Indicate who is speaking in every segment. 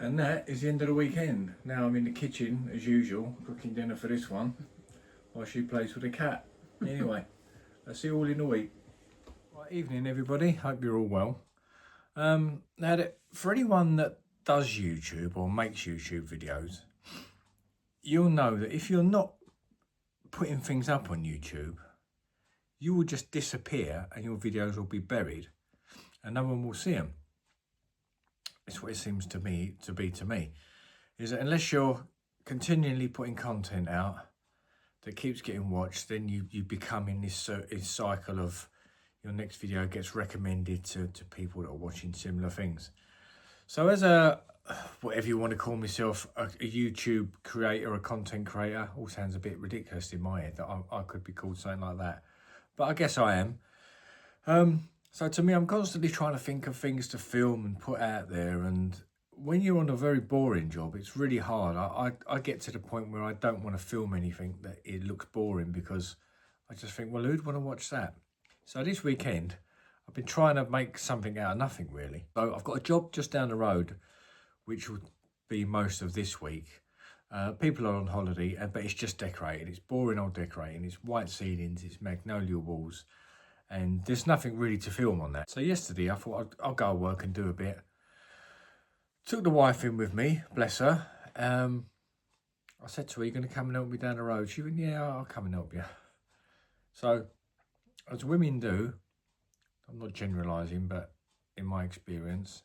Speaker 1: And that is the end of the weekend. Now I'm in the kitchen, as usual, cooking dinner for this one, while she plays with the cat. Anyway, I'll see you all in a week. Right, evening everybody, hope you're all well. Now, for anyone that does YouTube or makes YouTube videos, you'll know that if you're not putting things up on YouTube, you will just disappear and your videos will be buried and no one will see them. It's what it seems to me, is that unless you're continually putting content out that keeps getting watched, then you become in this cycle of your next video gets recommended to people that are watching similar things. So as a, whatever you want to call myself, a YouTube creator, a content creator, all sounds a bit ridiculous in my head that I could be called something like that. But I guess I am. So to me, I'm constantly trying to think of things to film and put out there. And when you're on a very boring job, it's really hard. I get to the point where I don't want to film anything that it looks boring because I just think, well, who'd want to watch that? So this weekend, I've been trying to make something out of nothing, really. So I've got a job just down the road, which will be most of this week. People are on holiday, but it's just decorating. It's boring old decorating. It's white ceilings, it's magnolia walls, and there's nothing really to film on that. So yesterday, I thought I'll go to work and do a bit. Took the wife in with me, bless her. I said to her, "Are you going to come and help me down the road?" She went, "Yeah, I'll come and help you." So, as women do, I'm not generalising, but in my experience,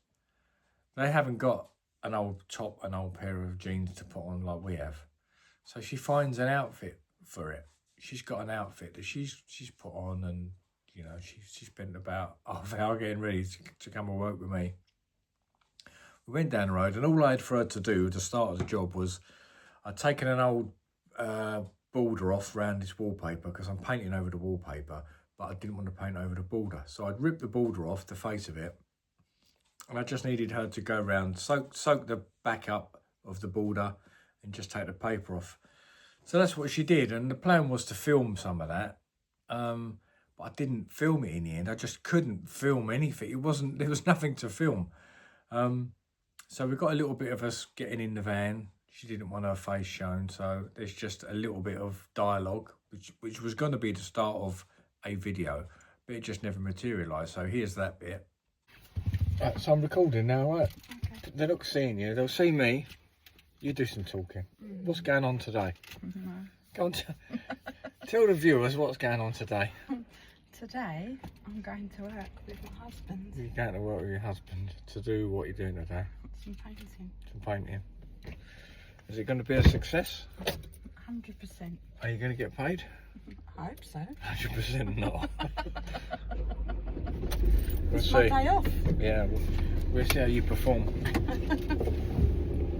Speaker 1: they haven't got an old top, an old pair of jeans to put on like we have. So she finds an outfit for it. She's got an outfit that she's put on, and you know, she spent about half an hour getting ready to come and work with me. We went down the road, and all I had for her to do at the start of the job was I'd taken an old border off around this wallpaper because I'm painting over the wallpaper, but I didn't want to paint over the border. So I'd ripped the border off, the face of it, and I just needed her to go around, soak the back up of the border and just take the paper off. So that's what she did, and the plan was to film some of that. But I didn't film it in the end. I just couldn't film anything. There was nothing to film. So we got a little bit of us getting in the van. She didn't want her face shown, so there's just a little bit of dialogue, which was going to be the start of a video, but it just never materialised. So here's that bit. So I'm recording now, right? Okay. They're not seeing you. They'll see me. You do some talking. What's going on today? Go on, tell the viewers what's going on today.
Speaker 2: Today, I'm going to work with my husband.
Speaker 1: You're going to work with your husband to do what you're doing today?
Speaker 2: Some painting.
Speaker 1: Some painting. Is it going to be a success?
Speaker 2: 100%.
Speaker 1: Are you going to get paid?
Speaker 2: I hope so.
Speaker 1: 100% not. We'll
Speaker 2: It's
Speaker 1: see.
Speaker 2: my day off.
Speaker 1: Yeah, we'll see how you perform.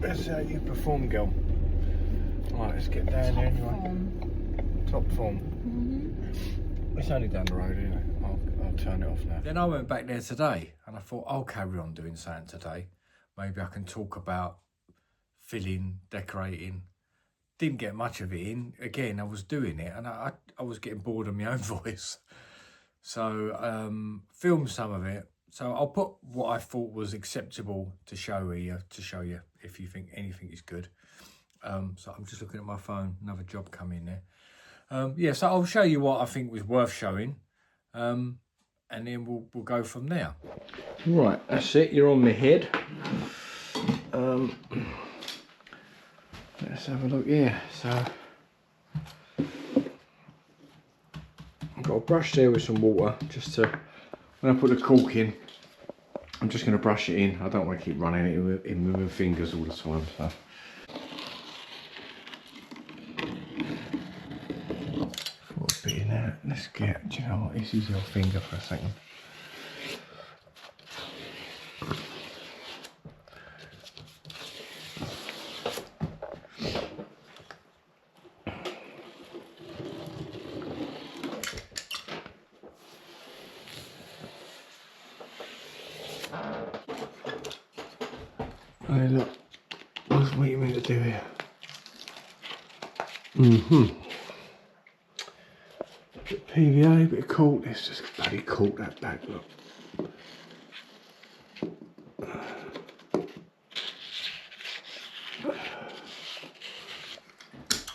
Speaker 1: We'll see how you perform, girl. Right, let's get down there anyway. Top form. It's only down the road, isn't it? I'll turn it off now. Then I went back there today and I thought I'll carry on doing something today. Maybe I can talk about filling, decorating. Didn't get much of it in. Again, I was doing it and I was getting bored of my own voice. So filmed some of it. So I'll put what I thought was acceptable to show you if you think anything is good. So I'm just looking at my phone, another job coming there. Yeah, so I'll show you what I think was worth showing. And then we'll go from there. Right, that's it, you're on my head. Let's have a look here. So I've got a brush there with some water just to, when I put the cork in, I'm just going to brush it in. I don't want to keep running it in with my fingers all the time. So. Put a bit in there. Let's get, do you know what, let's use your finger for a second. Hey, look, what are you meant to do here? Bit of PVA, bit of cork. Let's just bloody cork that back, look.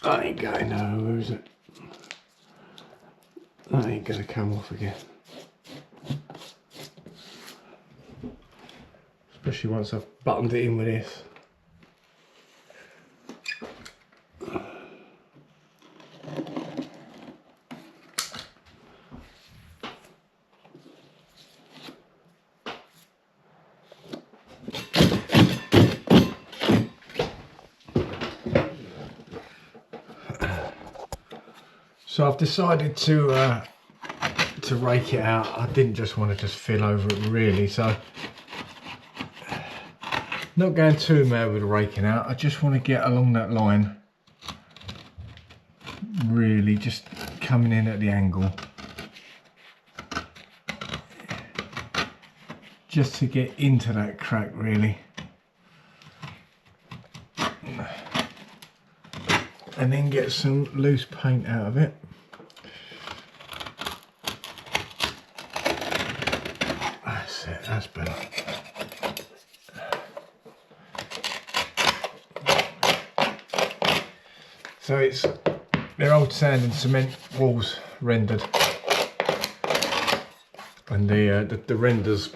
Speaker 1: That ain't going nowhere, is it? That ain't gonna come off again. Especially once I've buttoned it in with this. So I've decided to rake it out. I didn't just want to just fill over it really, so not going too mad with the raking out. I just want to get along that line, really just coming in at the angle, just to get into that crack really, and then get some loose paint out of it. That's it, that's better. So they're old sand and cement walls rendered, and the render's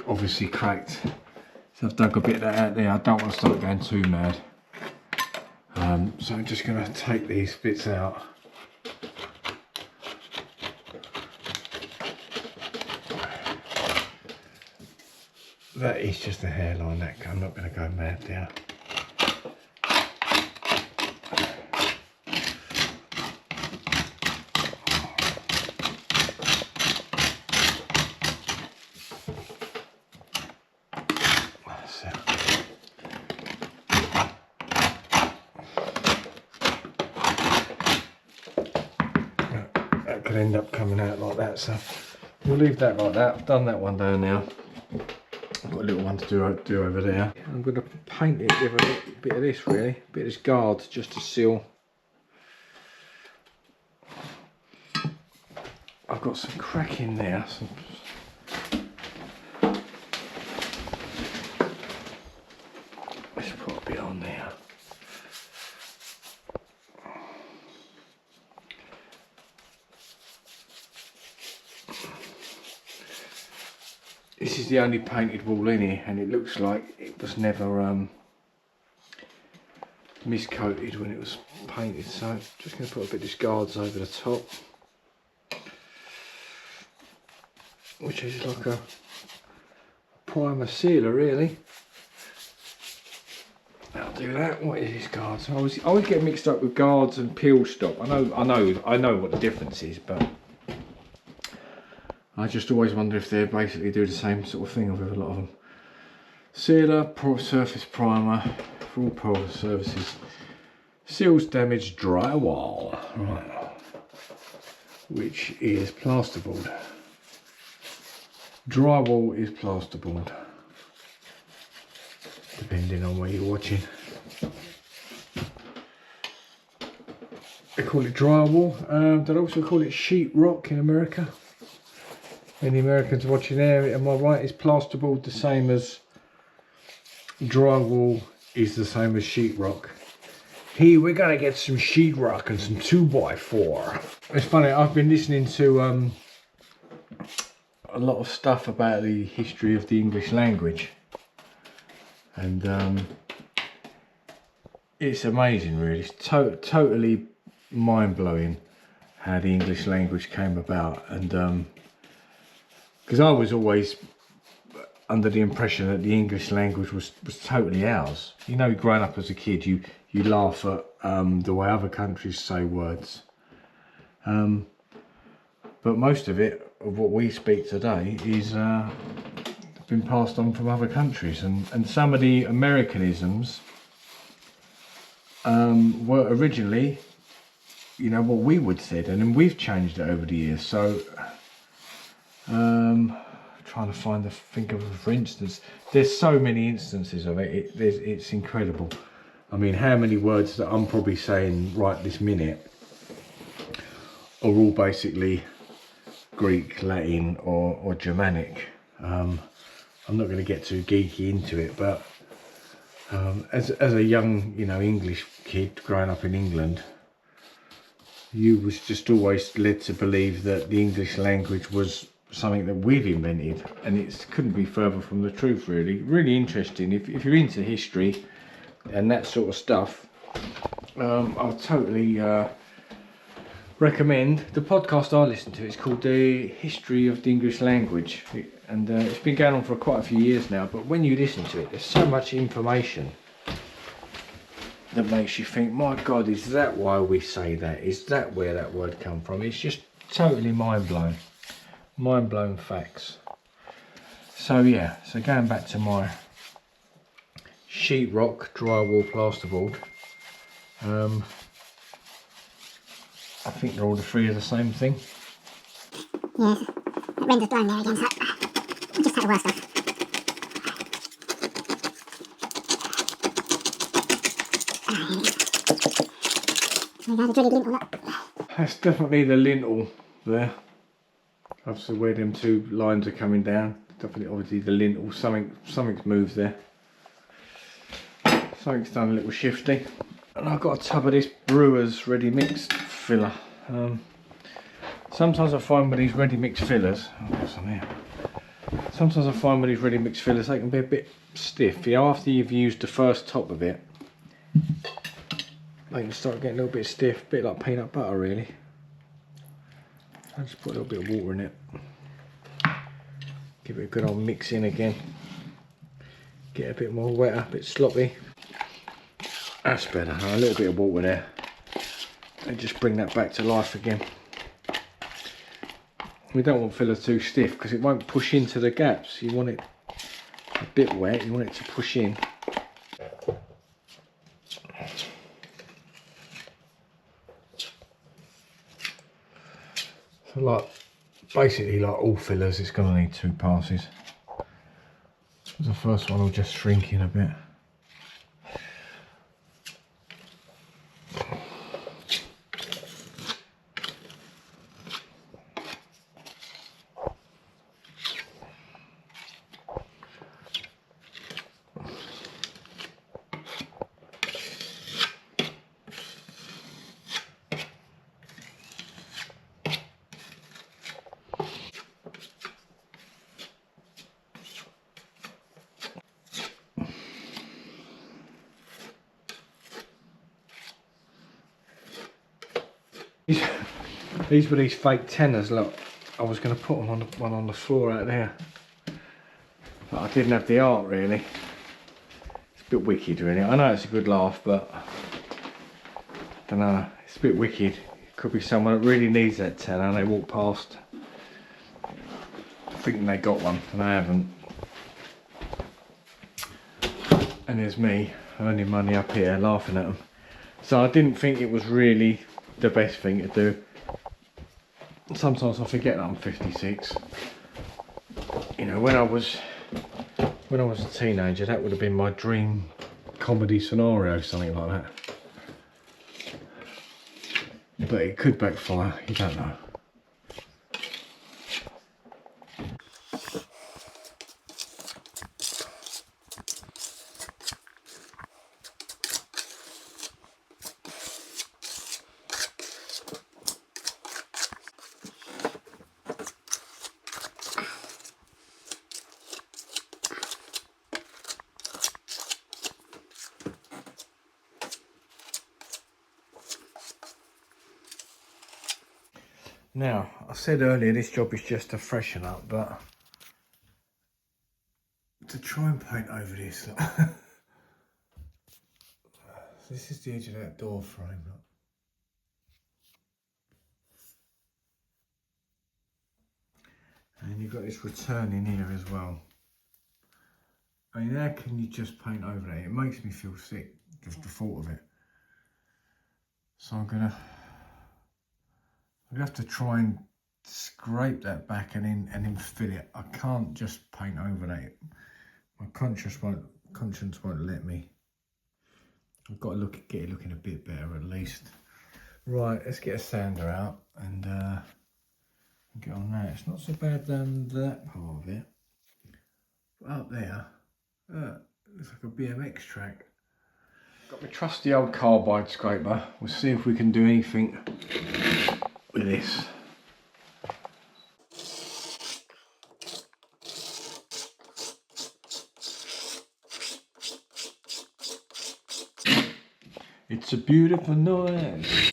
Speaker 1: obviously cracked. So I've dug a bit of that out there. I don't want to start going too mad. So I'm just going to take these bits out. That is just a hairline, that I'm not going to go mad there. Could end up coming out like that, so we'll leave that like that. I've done that one down now. I've got a little one to do over there. I'm going to paint it with a bit of this really, a bit of this guard just to seal. I've got some crack in there. Let's put a bit on there. This is the only painted wall in here, and it looks like it was never miscoated when it was painted, so just going to put a bit of this guards over the top, which is like a primer sealer really. I'll do that. What is this guards? I always get mixed up with guards and peel stop. I know what the difference is, but I just always wonder if they basically do the same sort of thing with a lot of them. Sealer, surface primer for all power surfaces. Seals damaged drywall, right, which is plasterboard. Drywall is plasterboard, depending on where you're watching. They call it drywall. They also call it sheetrock in America. Any Americans watching there, am I right? Is plasterboard the same as drywall? Is the same as sheetrock? Here we're gonna get some sheetrock and some 2x4. It's funny, I've been listening to a lot of stuff about the history of the English language, and it's amazing really. It's totally mind-blowing how the English language came about, and because I was always under the impression that the English language was totally ours. You know, growing up as a kid, you laugh at the way other countries say words, but most of it, of what we speak today, is been passed on from other countries, and some of the Americanisms were originally, you know, what we would said, and then we've changed it over the years. So trying to think of, for instance, there's so many instances of it. It's incredible. I mean, how many words that I'm probably saying right this minute are all basically Greek, Latin, or Germanic. I'm not going to get too geeky into it, but as a young, you know, English kid growing up in England, you was just always led to believe that the English language was something that we'd invented, and it couldn't be further from the truth, really. Really interesting. If you're into history and that sort of stuff, I'll totally recommend the podcast I listen to. It's called The History of the English Language, and it's been going on for quite a few years now, but when you listen to it, there's so much information that makes you think, my God, is that why we say that? Is that where that word come from? It's just totally mind-blowing. Mind-blown facts. So yeah, so going back to my sheetrock drywall plasterboard, I think they're all the three are the same thing.
Speaker 3: Yeah, it renders blown there again, so I'll just take the worst off. There we go, the dreaded lintel up.
Speaker 1: That's definitely the lintel there. Obviously where them two lines are coming down. Definitely obviously the lintel. Something's moved there. Something's done a little shifty. And I've got a tub of this Brewer's ready mixed filler. Sometimes I find with these ready mixed fillers, I've got some here. Sometimes I find with these ready mixed fillers they can be a bit stiff. You know, after you've used the first top of it, they can start getting a little bit stiff, a bit like peanut butter really. I just put a little bit of water in it. Give it a good old mix in again. Get a bit more wetter, a bit sloppy. That's better. A little bit of water there. And just bring that back to life again. We don't want filler too stiff because it won't push into the gaps. You want it a bit wet, you want it to push in. So like, basically like all fillers, it's going to need 2 passes. The first one will just shrink in a bit. These were these fake tenors, look. I was going to put them on one on the floor out there. But I didn't have the art really. It's a bit wicked really. I know it's a good laugh, but I don't know. It's a bit wicked. It could be someone that really needs that tenor and they walk past thinking they got one and they haven't. And there's me earning money up here laughing at them. So I didn't think it was really the best thing to do. Sometimes I forget that I'm 56. You know, when I was a teenager, that would have been my dream comedy scenario, something like that. But it could backfire, you don't know. Now, I said earlier this job is just to freshen up, but to try and paint over this, look. This is the edge of that door frame, look. And you've got this return in here as well. I mean, how can you just paint over that? It makes me feel sick, just the thought of it. So I'm gonna have to try and scrape that back and then fill it. I can't just paint over that. My conscience won't let me. I've got to get it looking a bit better at least. Right, let's get a sander out and get on that. It's not so bad down that part of it. But up there, looks like a BMX track. Got my trusty old carbide scraper. We'll see if we can do anything with this. It's a beautiful noise.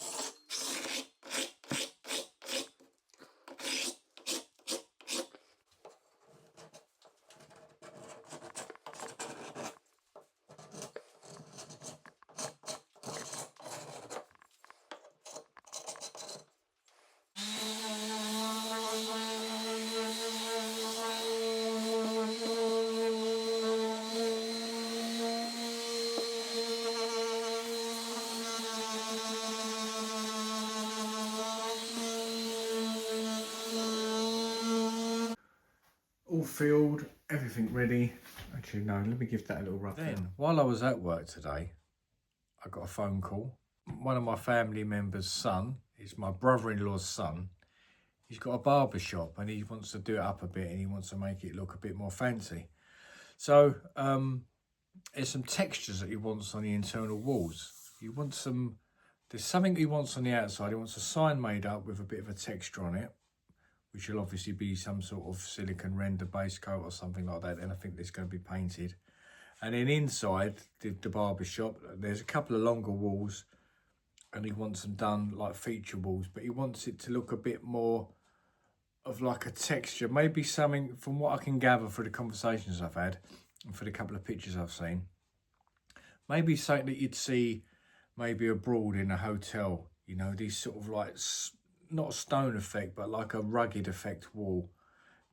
Speaker 1: All filled, everything ready. Actually, no, let me give that a little rub. Then, while I was at work today, I got a phone call. One of my family members' son, it's my brother-in-law's son, he's got a barber shop and he wants to do it up a bit and he wants to make it look a bit more fancy. So, there's some textures that he wants on the internal walls. There's something he wants on the outside. He wants a sign made up with a bit of a texture on it, which will obviously be some sort of silicone render base coat or something like that. And I think it's going to be painted. And then inside the barber shop, there's a couple of longer walls and he wants them done like feature walls, but he wants it to look a bit more of like a texture. Maybe something, from what I can gather through the conversations I've had and for the couple of pictures I've seen, maybe something that you'd see maybe abroad in a hotel, you know, these sort of like, not a stone effect, but like a rugged effect wall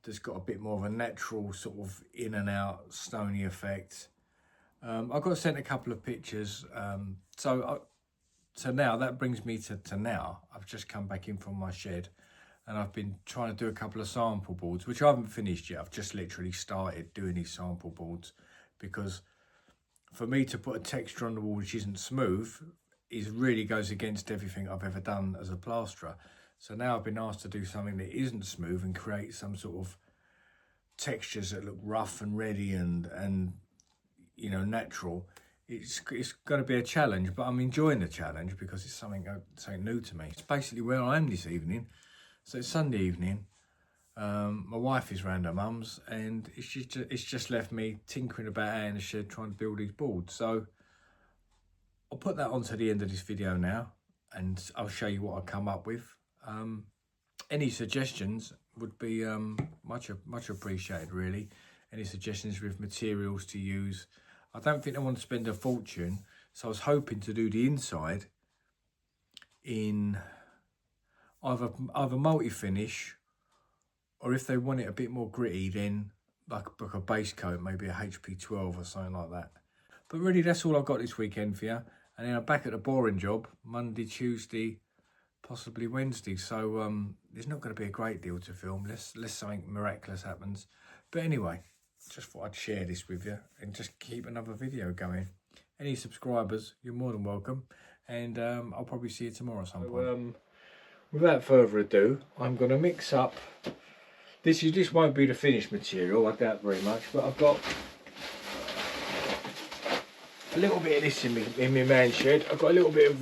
Speaker 1: that's got a bit more of a natural sort of in and out stony effect. I got sent a couple of pictures. So now that brings me to now. I've just come back in from my shed and I've been trying to do a couple of sample boards, which I haven't finished yet. I've just literally started doing these sample boards because for me to put a texture on the wall which isn't smooth really goes against everything I've ever done as a plasterer. So now I've been asked to do something that isn't smooth and create some sort of textures that look rough and ready and you know, natural. It's going to be a challenge, but I'm enjoying the challenge because it's something new to me. It's basically where I am this evening. So it's Sunday evening. My wife is round her mum's and it's just left me tinkering about out in the shed trying to build these boards. So I'll put that onto the end of this video now and I'll show you what I come up with. Any suggestions would be much appreciated, really. Any suggestions with materials to use. I don't think I want to spend a fortune, so I was hoping to do the inside in either multi-finish, or if they want it a bit more gritty, then like a base coat, maybe a HP 12 or something like that. But really, that's all I've got this weekend for you. And then I'm back at the boring job Monday, Tuesday, possibly Wednesday. So there's not going to be a great deal to film unless something miraculous happens. But anyway, just thought I'd share this with you and just keep another video going. Any subscribers, you're more than welcome. And I'll probably see you tomorrow at some point. Without further ado, I'm going to mix up. This won't be the finished material, I doubt very much, but I've got a little bit of this in my man shed. I've got a little bit of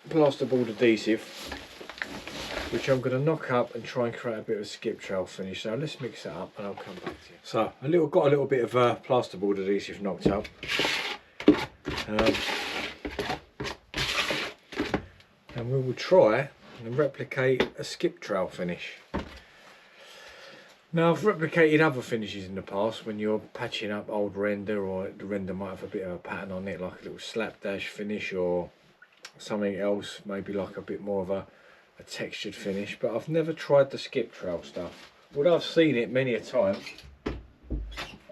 Speaker 1: plasterboard adhesive, which I'm going to knock up and try and create a bit of a skip trail finish. So let's mix that up and I'll come back to you. So got a little bit of plasterboard adhesive knocked up. And we will try and replicate a skip trail finish. Now, I've replicated other finishes in the past when you're patching up old render, or the render might have a bit of a pattern on it, like a little slapdash finish or something else, maybe like a bit more of a textured finish. But I've never tried the skip trail stuff. Although I've seen it many a time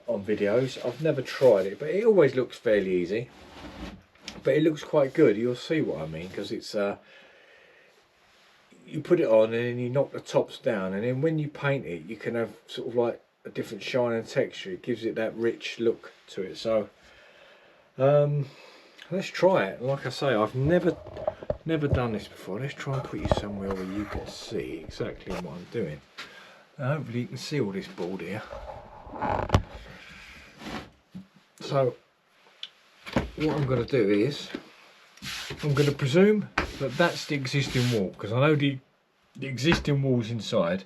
Speaker 1: on videos, I've never tried it, but it always looks fairly easy. But it looks quite good, you'll see what I mean, because it's you put it on and then you knock the tops down, and then when you paint it you can have sort of like a different shine and texture. It gives it that rich look to it. So let's try it. Like I say, I've never done this before. Let's try and put you somewhere where you can see exactly what I'm doing. Now, hopefully you can see all this board here. So what I'm going to do is, I'm going to presume that that's the existing wall, because I know the existing walls inside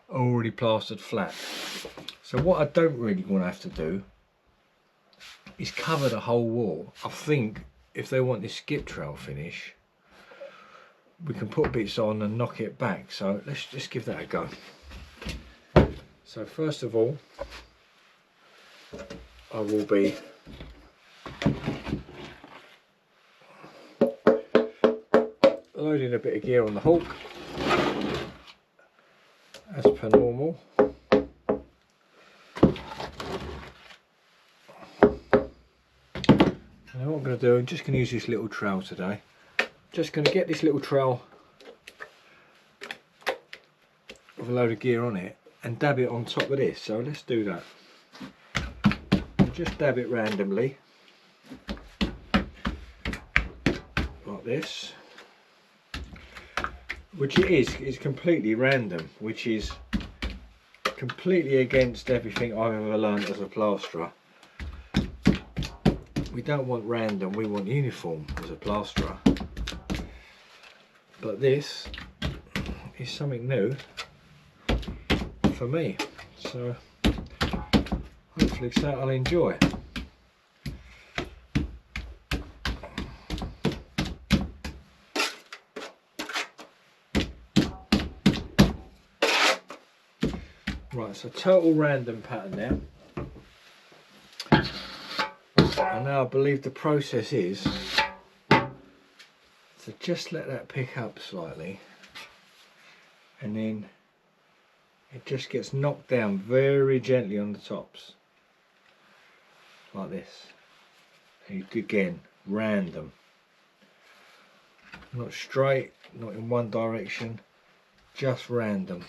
Speaker 1: are already plastered flat. So what I don't really want to have to do is cover the whole wall. I think if they want this skip trail finish, we can put bits on and knock it back. So let's just give that a go. So first of all, I will be loading a bit of gear on the Hawk as per normal. And what I'm going to do, I'm just going to use this little trowel today. Just going to get this little trowel with a load of gear on it and dab it on top of this. So let's do that. I'll just dab it randomly like this, which it is. It's completely random, which is completely against everything I've ever learned as a plasterer. We don't want random, we want uniform as a plasterer. But this is something new for me, so hopefully so I'll enjoy. Right, so total random pattern there. And now I believe the process is to just let that pick up slightly, and then it just gets knocked down very gently on the tops like this. And again, random, not straight, not in one direction, just random,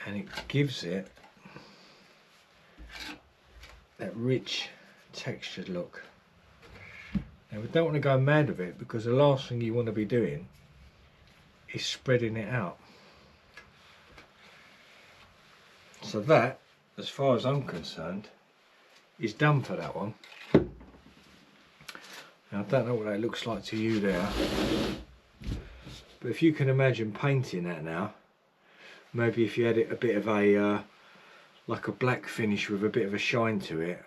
Speaker 1: and it gives it that rich textured look. Now we don't want to go mad with it, because the last thing you want to be doing is spreading it out. So that, as far as I'm concerned, is done for that one. Now I don't know what that looks like to you there, but if you can imagine painting that now, maybe if you had it a bit of a like a black finish with a bit of a shine to it,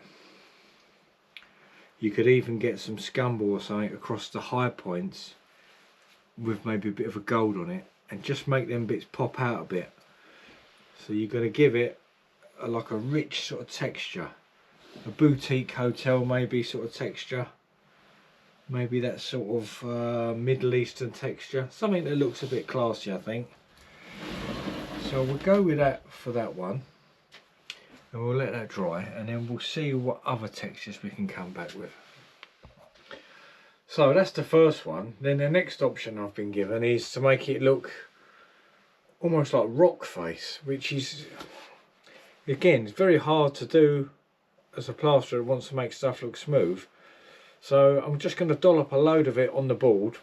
Speaker 1: you could even get some scumble or something across the high points with maybe a bit of a gold on it, and just make them bits pop out a bit. So you're going to give it like a rich sort of texture, a boutique hotel maybe sort of texture, maybe that sort of Middle Eastern texture, something that looks a bit classy, I think. So we'll go with that for that one, and we'll let that dry, and then we'll see what other textures we can come back with. So that's the first one. Then the next option I've been given is to make it look almost like rock face, which is, again, it's very hard to do as a plasterer that wants to make stuff look smooth. So I'm just going to dollop a load of it on the board,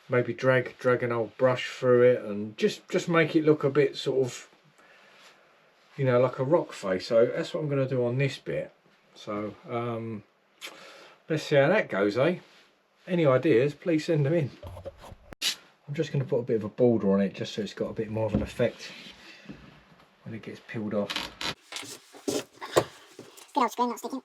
Speaker 1: maybe drag an old brush through it, and just make it look a bit sort of, you know, like a rock face. So that's what I'm going to do on this bit. So let's see how that goes, eh? Any ideas, please send them in. I'm just going to put a bit of a border on it, just so it's got a bit more of an effect when it gets peeled off.
Speaker 3: Good old screen, not sticking.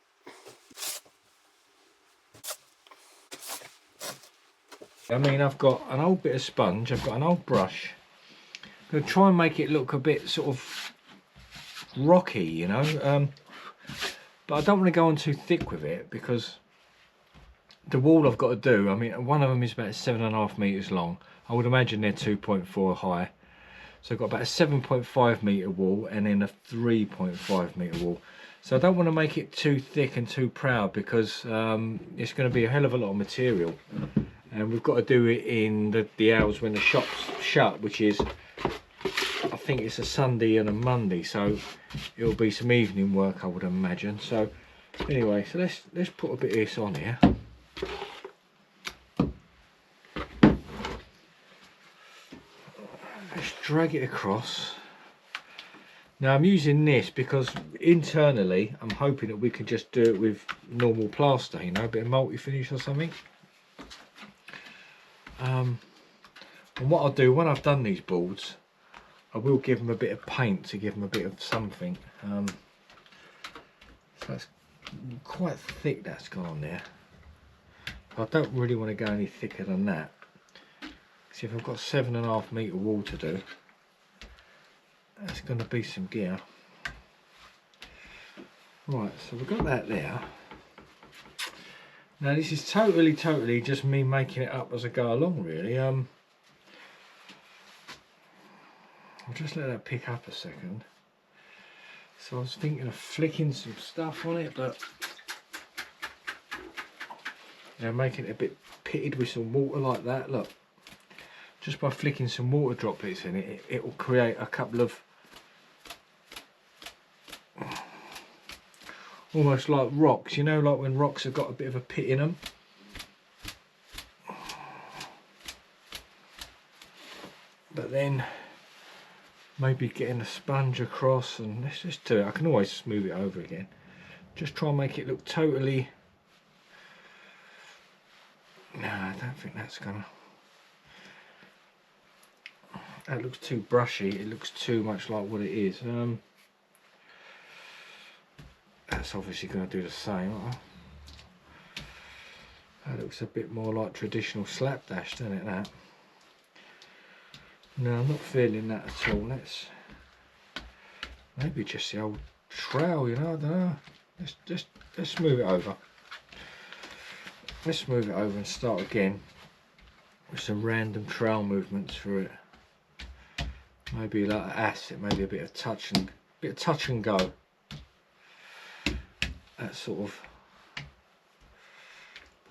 Speaker 1: I mean, I've got an old bit of sponge, I've got an old brush. I'm going to try and make it look a bit sort of rocky, you know, but I don't want to go on too thick with it, because the wall I've got to do, I mean, one of them is about 7.5 meters long. I would imagine they're 2.4 high. So I've got about a 7.5 meter wall and then a 3.5 meter wall. So I don't want to make it too thick and too proud, because it's going to be a hell of a lot of material, and we've got to do it in the hours when the shop's shut, which is, I think it's a Sunday and a Monday, so it'll be some evening work, I would imagine. So anyway, so let's put a bit of this on here. Let's drag it across. Now I'm using this because internally I'm hoping that we can just do it with normal plaster, you know, a bit of multi-finish or something. And what I'll do when I've done these boards, I will give them a bit of paint to give them a bit of something. So that's quite thick, that's gone on there. I don't really want to go any thicker than that. See, if I've got 7.5 metre wall to do, that's going to be some gear. Right, so we've got that there. Now this is totally just me making it up as I go along, really. I'll just let that pick up a second. So I was thinking of flicking some stuff on it, but you know, making it a bit pitted with some water like that. Look, just by flicking some water droplets in it, it will create a couple of almost like rocks, you know, like when rocks have got a bit of a pit in them. But then maybe getting a sponge across, and let's just do it. I can always smooth it over again. Just try and make it look totally. No, I don't think that's gonna. That looks too brushy. It looks too much like what it is. That's obviously going to do the same. That looks a bit more like traditional slapdash, doesn't it? That. No, I'm not feeling that at all. Let's maybe just the old trowel, you know. I don't know. Let's smooth it over. Let's smooth it over and start again with some random trowel movements through it. Maybe like an acid, maybe a bit of touch and go. That sort of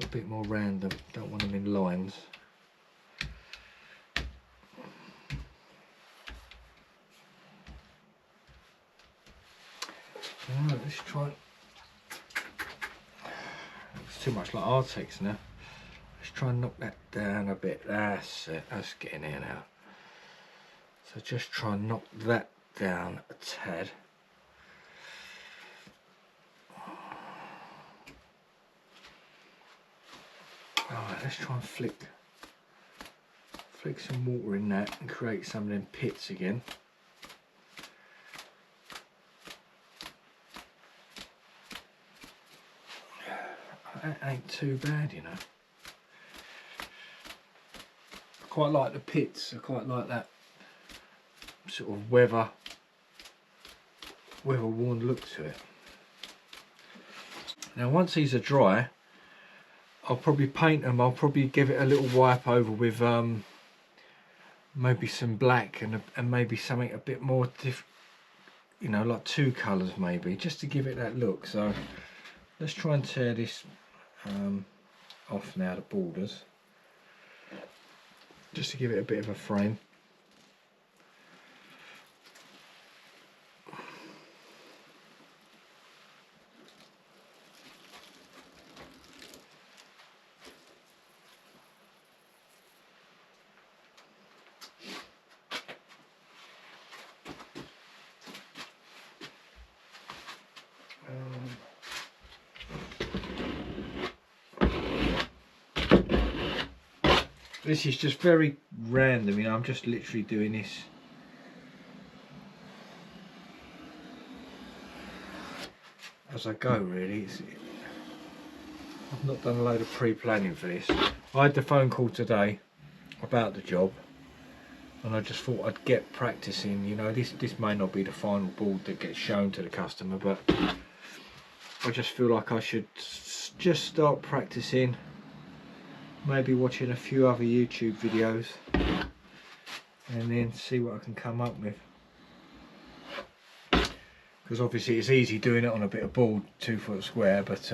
Speaker 1: a bit more random. Don't want them in lines. Alright, let's try. It's too much like Artex now. Let's try and knock that down a bit. That's it. That's getting there now. So just try and knock that down a tad. Alright, let's try and flick some water in that and create some of them pits again. That ain't too bad, you know. I quite like the pits. I quite like that sort of weather worn look to it. Now once these are dry, I'll probably paint them. I'll probably give it a little wipe over with maybe some black and maybe something a bit more you know, like 2 colours maybe, just to give it that look. So let's try and tear this off now, the borders, just to give it a bit of a frame. This is just very random, you know. I'm just literally doing this as I go, really. I've not done a load of pre-planning for this. I had the phone call today about the job, and I just thought I'd get practicing. You know, this may not be the final board that gets shown to the customer, but I just feel like I should just start practicing. Maybe watching a few other YouTube videos and then see what I can come up with, because obviously it's easy doing it on a bit of board 2 foot square, but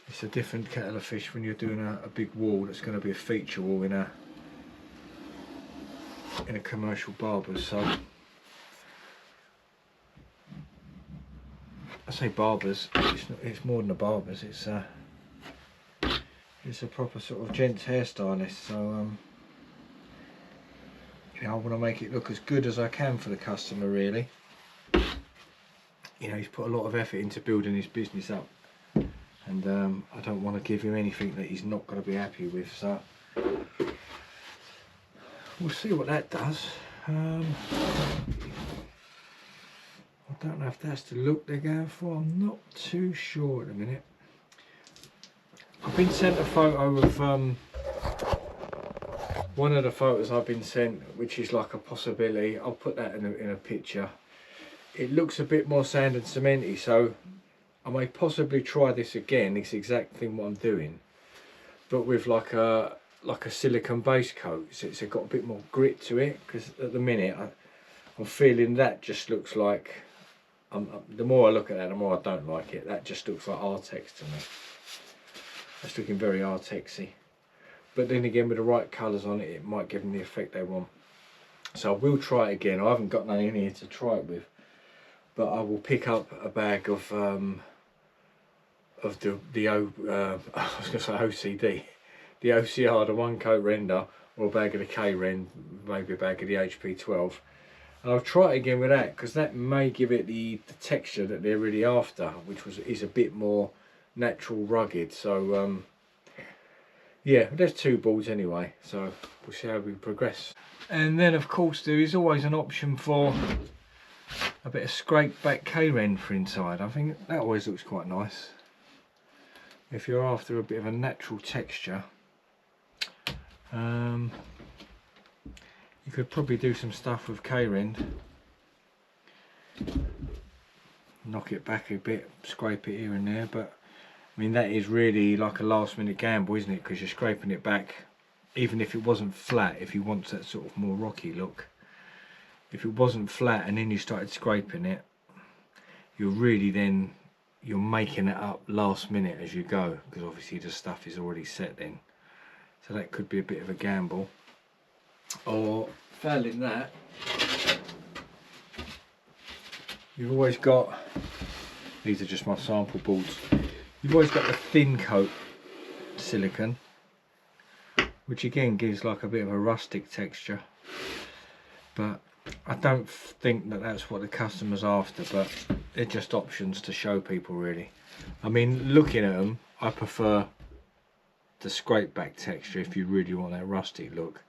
Speaker 1: it's a different kettle of fish when you're doing a big wall that's going to be a feature wall in a commercial barber's. So I say barbers, it's more than a barber's, it's a proper sort of gents hairstylist. So you know, I want to make it look as good as I can for the customer, really. you know, he's put a lot of effort into building his business up, and I don't want to give him anything that he's not going to be happy with, so we'll see what that does. I don't know if that's the look they're going for. I'm not too sure at the minute. I've been sent a photo of one of the photos I've been sent, which is like a possibility. I'll put that in a picture. It looks a bit more sand and cementy, so I may possibly try this again, this exact thing what I'm doing, but with like a silicone base coat, so it's got a bit more grit to it, because at the minute I'm feeling that just looks like, the more I look at that, the more I don't like it. That just looks like Artex to me. That's looking very Artexy. But then again, with the right colours on it, it might give them the effect they want. So I will try it again. I haven't got none in here to try it with, but I will pick up a bag of the I was going to say OCD, the OCR, the one coat render, or a bag of the K-Ren, maybe a bag of the HP12. And I'll try it again with that, because that may give it the texture that they're really after, which is a bit more natural, rugged. So yeah, there's 2 boards anyway, so we'll see how we progress. And then of course there is always an option for a bit of scraped back K-Ren for inside. I think that always looks quite nice if you're after a bit of a natural texture. You could probably do some stuff with K-Ren, knock it back a bit, scrape it here and there, but I mean that is really like a last minute gamble, isn't it? Because you're scraping it back, even if it wasn't flat, if you want that sort of more rocky look. If it wasn't flat and then you started scraping it, you're making it up last minute as you go, because obviously the stuff is already set then. So that could be a bit of a gamble. Or failing that, you've always got, these are just my sample boards, you've always got the thin coat silicone, which again gives like a bit of a rustic texture, but I don't think that that's what the customer's after, but they're just options to show people really. I mean, looking at them, I prefer the scrape back texture if you really want that rustic look.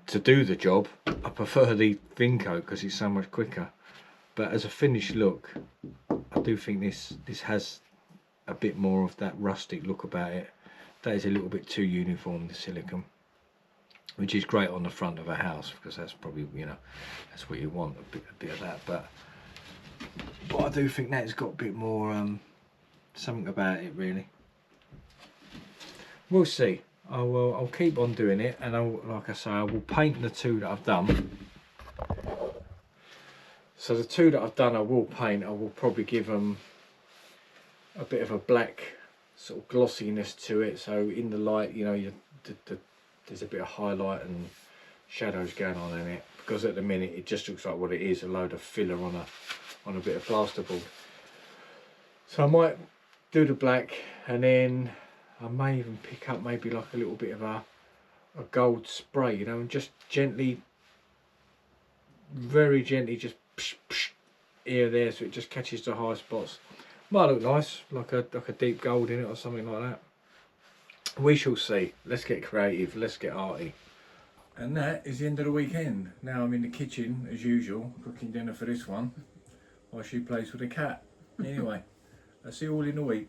Speaker 1: To do the job, I prefer the thin coat because it's so much quicker, but as a finished look, I do think this has a bit more of that rustic look about it. That is a little bit too uniform, the silicone, which is great on the front of a house, because that's probably, you know, that's what you want, a bit of that, but I do think that's got a bit more something about it really. We'll see. I'll keep on doing it, and like I say, I will paint the 2 that I've done. So the 2 that I've done I will paint. I will probably give them a bit of a black sort of glossiness to it, so in the light, you know, there's a bit of highlight and shadows going on in it, because at the minute it just looks like what it is, a load of filler on a bit of plasterboard. So I might do the black, and then I may even pick up maybe like a little bit of a gold spray, you know, and just gently, very gently, just psh, psh, here there, so it just catches the high spots. Might look nice, like a deep gold in it or something like that. We shall see. Let's get creative, let's get arty. And that is the end of the weekend. Now I'm in the kitchen as usual, cooking dinner for this one, while she plays with the cat. Anyway, I'll see you all in a week.